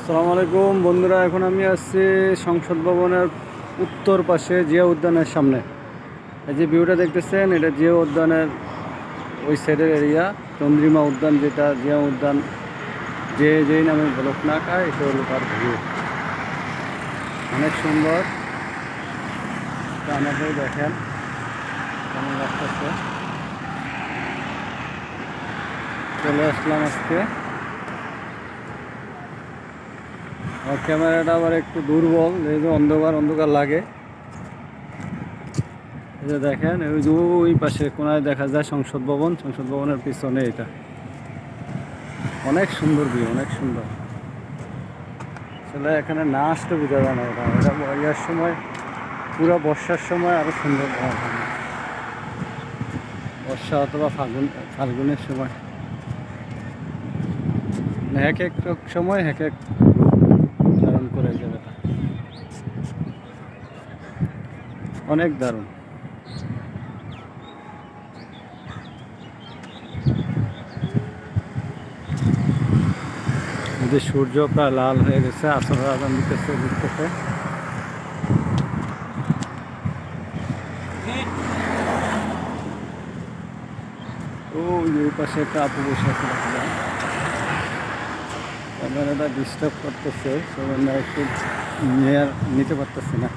আসসালামু আলাইকুম বন্ধুরা, এখন আমি আসছি সংসদ ভবনের উত্তর পাশে জিয়া উদ্যানের সামনে। এই যে ভিউটা দেখতেছেন, এটা জিয়া উদ্যানের ওই সাইডের এরিয়া। চন্দ্রিমা উদ্যান, যেটা জিয়া উদ্যান যেই নামে বলক না খায়, এটা হলো তার ভিউ। অনেক সুন্দর। আমাদের দেখেন কেমন লাগতেছে। চলে আসলাম আজকে। আর ক্যামেরাটা আবার একটু দুর্বল, এই যে অন্ধকার অন্ধকার লাগে। এই যে দেখেন, ওই যে ওই পাশে কোনায় দেখা যায় সংসদ ভবন। সংসদ ভবনের পিছনে এটা অনেক সুন্দর ভিউ, অনেক সুন্দর। আসলে এখানে না আসতে বোঝা যায় না। এটা ইয়ার সময়, পুরো বর্ষার সময় আরো সুন্দর হয়। বর্ষা অথবা ফাল্গুনের সময়, মানে এক এক সময় এক এক ধারণ করে জায়গাটা। অনেক দারুণ। যে সূর্য প্রায় লাল হয়ে গেছে, আসরের আজান দিতেছে। ওই পাশে একটা আপু বসে আছে, ক্যামেরাটা ডিস্টার্ব করতেছে, সেজন্য একটু নিতে পারতেছি না।